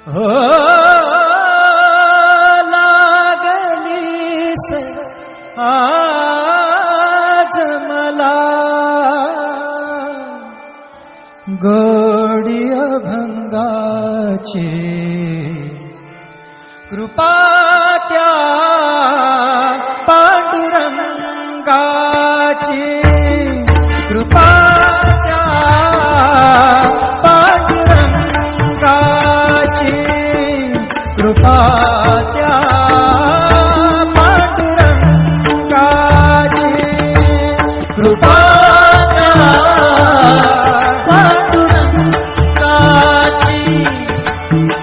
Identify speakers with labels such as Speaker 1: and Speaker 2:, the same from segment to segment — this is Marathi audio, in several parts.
Speaker 1: हो लागलीस आज मला गोडी अभंगाची कृपा त्या पांडुरंगाची कृपा त्या पांडुरंगाची कृपा त्या पांडुरंगाची कृपा त्या पांडुरंगाची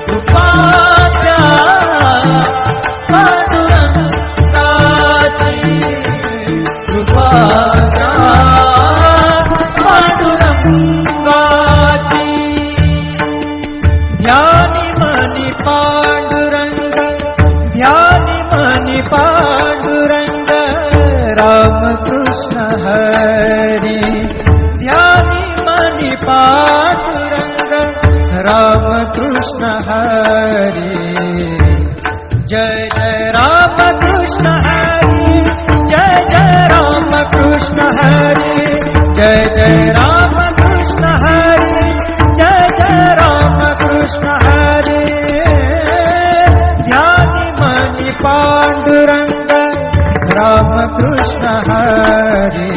Speaker 1: कृपा त्या पांडुरंगाची कृपा त्या पांडुरंगाची ध्यानी मनी पांडुरंग ध्यानी मनी पांडुरंग रामकृष्ण हरी ध्यानी मनी पांडुरंग रामकृष्ण हरी जय जय रामकृष्ण हरी जय जय रामकृष्ण हरी जय जय रामकृष्ण हरी जय जय रामकृष्ण हरी ध्यानी मनी पांडुरंग रामकृष्ण हरी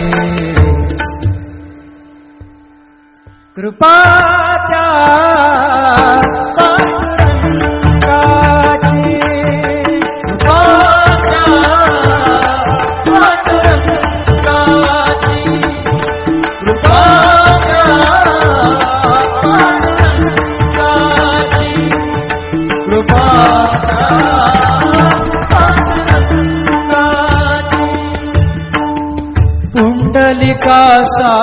Speaker 1: कृपा त्या पांडुरंगाची कृपा त्या पांडुरंगाची कृपा त्या पांडुरंगाची कृपा त्या पांडुरंगाची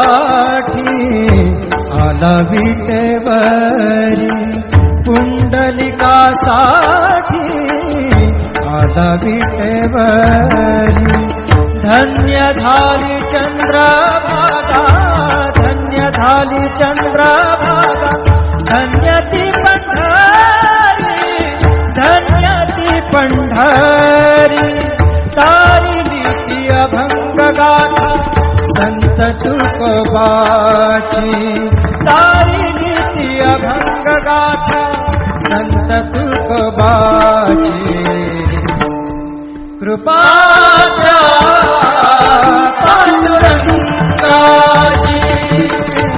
Speaker 1: पुंडलिकासाठी आला विटेवरी पुंडलिकासाठी आला विटेवरी धन्य झाली चंद्रभागा धन्य झाली चंद्रभागा धन्य ती पंढरी धन्य ती पंढरी तारिली ती अभंग गाथा संत तुकोबाची तारिली ती अभंग गाथा संत तुकोबाची कृपा त्या पांडुरंगाची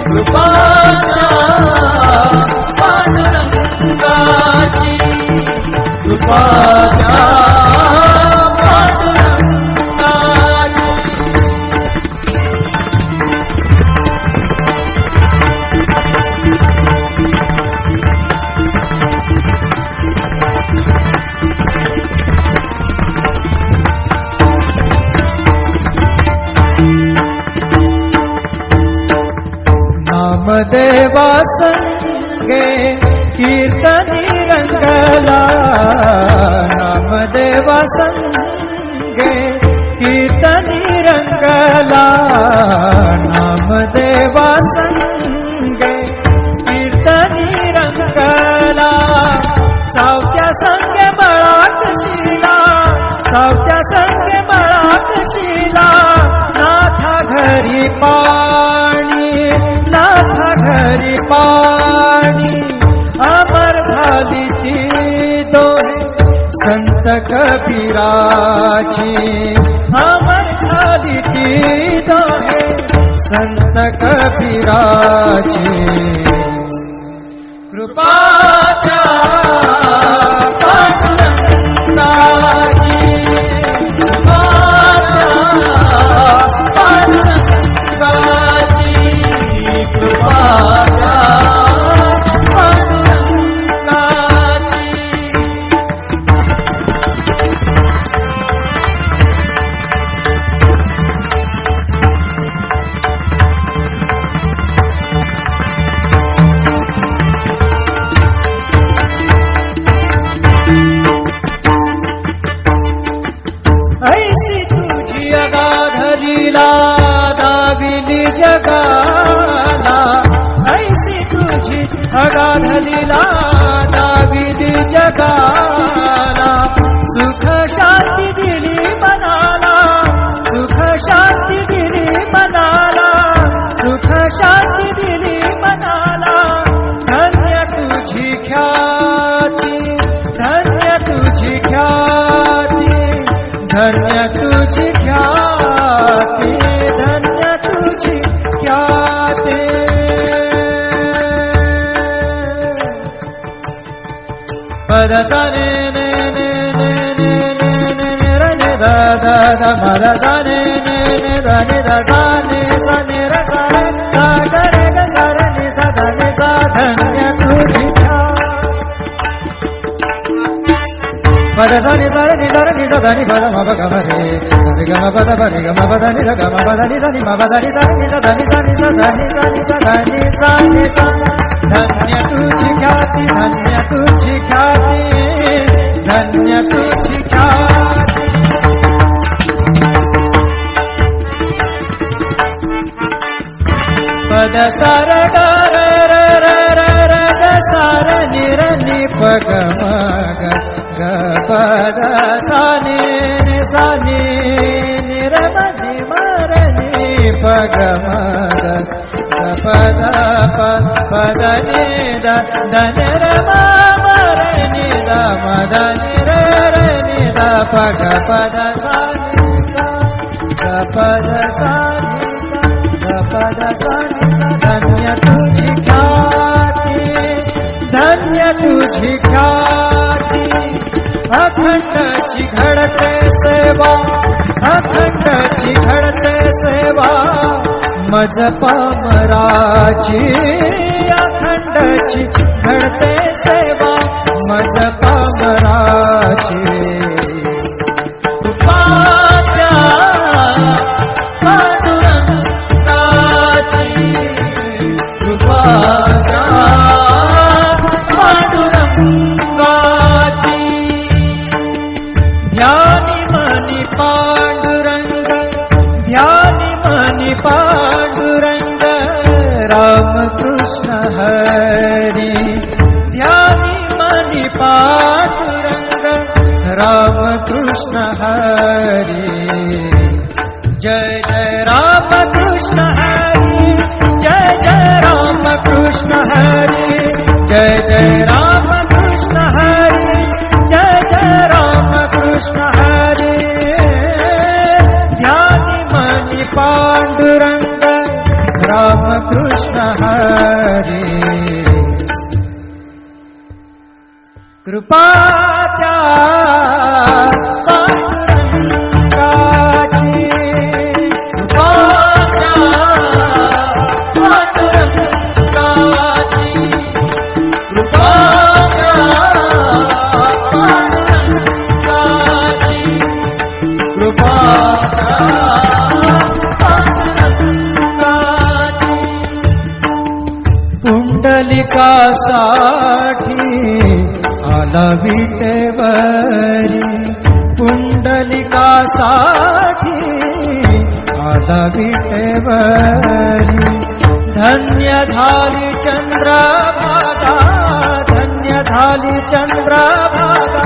Speaker 1: कृपा त्या पांडुरंगाची कृपा त्या नामदेवा संगे कीर्तनी रंगला नामदेवा संगे कीर्तनी रंगला नामदेवा संगे कीर्तनी रंगला सावत्या संगे बळाक शिला सावत्या संगे बळाक शिला नाथा घरी पाणी नाथा घरी पाणी अमर झाली ती दोहे संत कबीराची अमर झाली ती दोहे संत कबीराची कृपा त्या पांडुरंगाची कृपा त्या पांडुरंगाची कृपा त्या पांडुरंगाची ऐसी तुझी अगाध लीला दाविली जगाला ऐसी तुझी अगाध लीला दाविली जगाला, सुख शांती दिली मनाला, सुख शांती दिली मनाला, सुख शांती दिली मनाला. धन्य तुझी ख्याती, धन्य तुझी ख्याती, धन्य तुझी ख्याती, धन्य तुझी ख्याती. पद सा ने ने ने ने ने ने ने रे ने दा दा दा पद सा ने ने ने दा ने दा सा ने सा ने रे सा रे सा ग रे ग सा रे नि सा धा नि सा. धन्य तुझी पद सा नि सा रे नि सा रे नि सा धा नि पद म प ग म रे सा रे ग म प द प रे ग म प द नि सा ग म प द नि सा नि म प द नि सा रे नि सा धा नि सा नि सा धा नि सा नि सा धा नि सा नि सा. धन्य तुझी ख्याती, धन्य तुझी ख्याती, धन्य तुझी ख्याती. पद सा र ग र र र र र ग सा र नि र नि प ग म ग ग प द सा नि नि सा नि नि र म नि म र नि प ग म ग ग प द प प द नि द द न र म म र नि द म द नि र र नि द प ग प द सा नि सा ग प द सा नि सा ग प द सा नि सा. धन्य तुझी ख्याती, धन्य तुझी ख्याती. अखंडची घडते सेवा, अखंडची घडते सेवा, मज पामराची. अखंडची घडते सेवा, मज पामराची. उपाध्या पांडुरंगाची, उपाध्या पांडुरंगाची. ध्यानी मनी पांडुरंग, ध्यानी मनी पांडुरंग, रामकृष्ण हरी. ध्यानी मनी पांडुरंग, रामकृष्ण हरी. जय जय रामकृष्ण हरी, जय जय रामकृष्ण हरी, जय जय रामकृष्ण हरी, जय जय रामकृष्ण हरी. ध्यानी मनी पांडुरंग, रामकृष्ण हरी. कृपा त्या पांडुरंगाची, कृपा त्या पांडुरंगाची, कृपा त्या पांडुरंगाची, कृपा त्या पांडुरंगाची. पुंडलिकासाठी आला विटेवरी, पुंडलिकासाठी आला विटेवरी. धन्य झाली चंद्रभागा, धन्य झाली चंद्रभागा,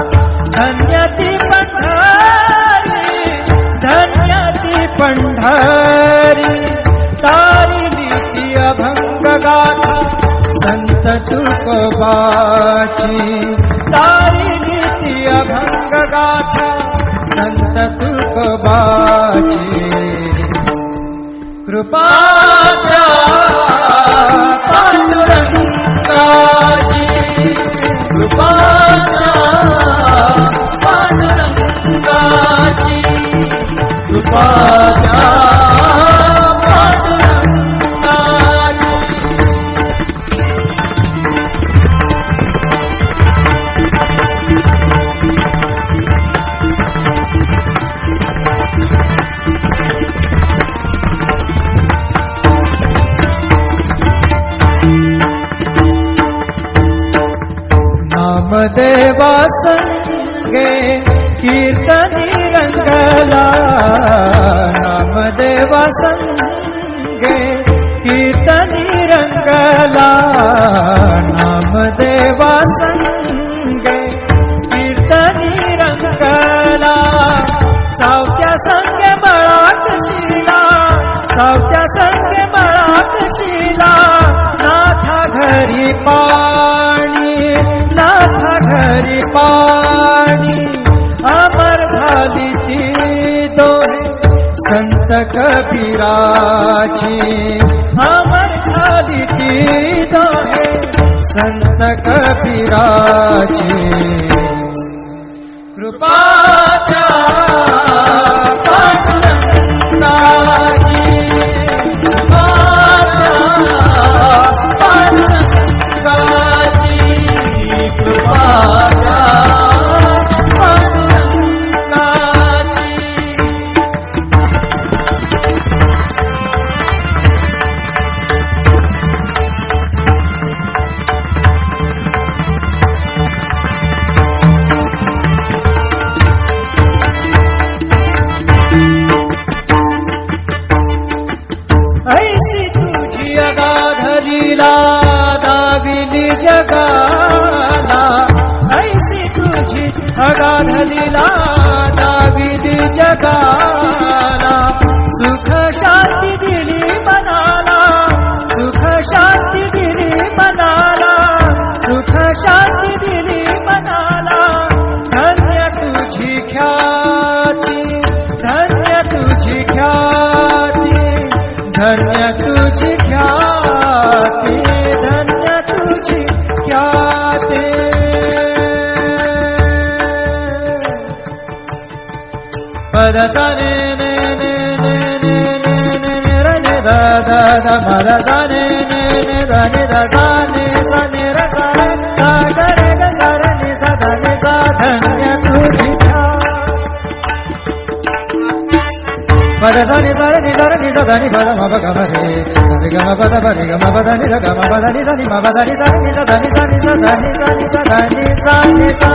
Speaker 1: धन्य ती पंढरी, धन्य ती पंढरी. तारिली ती अभंग गाथा संत तुकोबाची, तारिली ती अभंग गाथा संत तुकोबाची. कृपा त्या पांडुरंगाची, कृपा त्या पांडुरंगाची, कृपा त्या पांडुरंगाची. नामदेवा संगे कीर्तनी रंगला, नामदेवा संगे कीर्तनी रंगला, नामदेवा संगे सावत्या संगे मळात शिला नाथा घरी पाणी नाथा घरी पाणी अमर झाली ती दोहे संत कबीराची अमर झाली ती दोहे संत कबीराची कृपाच्या पांडुरंगाची ऐसी तुझी अगाध लीला दाविली जगाला ऐसी तुझी अगाध लीला दाविली जगाला सुख शांती दिली मनाला सुख शांती दिली मनाला सुख शांती दिली मनाला धन्य तुझी ख्याती धन्य तुझी ख्याती धन्य तुझी ख्याती धन्य तुझी ख्याती पद सा ने ने ने ने ने ने ने रे ने दा दा दा पद सा ने ने ने दा ने दा सा ने सा ने रे सा रे सा ग रे ग सा रे नि सा दा ने सा धन्य तुझी पद सा नि सा रे नि सा रे नि सा दा नि पद म प ग म रे सा रे ग म प द प रे ग म प द नि द ग म प द नि सा नि म प द नि सा नि सा दा नि सा नि सा दा नि सा नि सा दा नि सा नि सा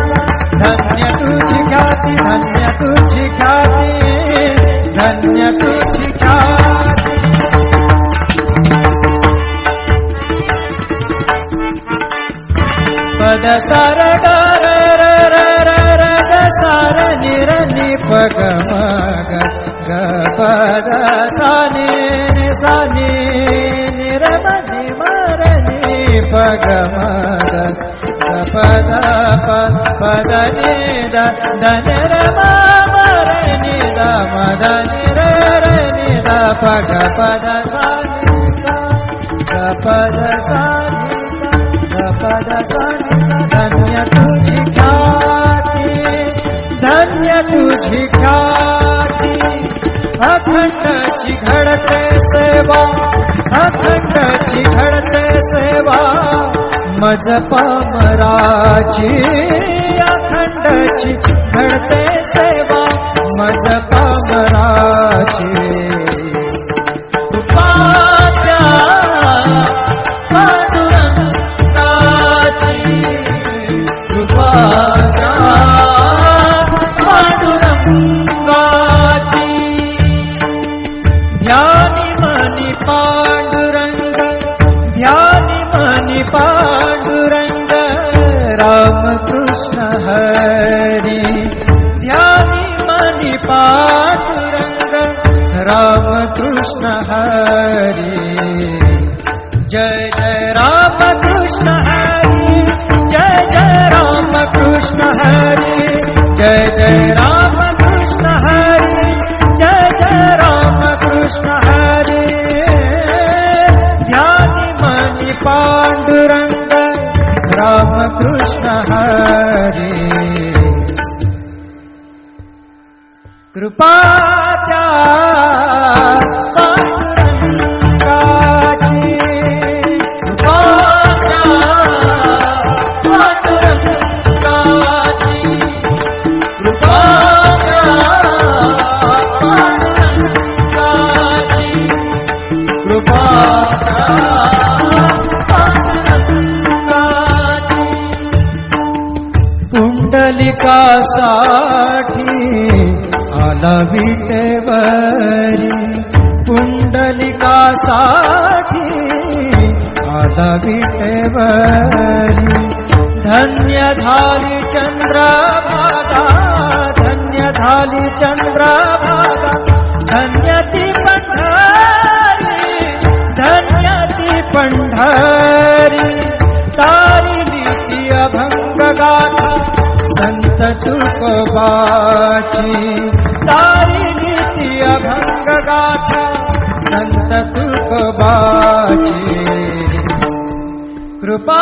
Speaker 1: धन्य तुझी ख्याती धन्य तुझी ख्याती धन्य तुझी ख्याती पद सा र ग र र र र र ग सा र नि र नि प ग म ग ग प द सा नि सा नि नि र म नि म र नि प ग म ग ग प द प द नि द द न र म म र नि द म द नि र र नि द प ग प द सा नि सा ग प द सा नि सा ग प द सा नि धन्य तुझी ख्याती धन्य तुझी ख्याती अखंडची घडते सेवा अखंडची घडते सेवा मज पामराची अखंडची घडते सेवा मज पामराची कृपाच्या पांडुरंगाची कृपाच्या पांडुरंगाची ध्यानी मनी पांडुरंग ध्यानी मनी पांडुरंग रामकृष्ण हरी ध्यानी मनी पांडुरंग रामकृष्ण हरी जय जय रामकृष्ण हरी जय जय रामकृष्ण हरी जय जय रामकृष्ण हरी जय जय रामकृष्ण हरी ध्यानी मनी पांडुरंग रामकृष्ण हरी कृपा त्या पांडुरंगाची कृपा त्या पांडुरंगाची कृपा त्या पांडुरंगाची कृपा त्या पांडुरंगाची पुंडलिकासाठी आला विटेवरी पुंडलिकासाठी आला विटेवरी धन्य झाली चंद्रभागा धन्य झाली चंद्रभागा धन्य ती पंढरी पंढरी तारिली अभंग गाथा संत तुकोबाची तारिली अभंग गाथा संत तुकोबाची कृपा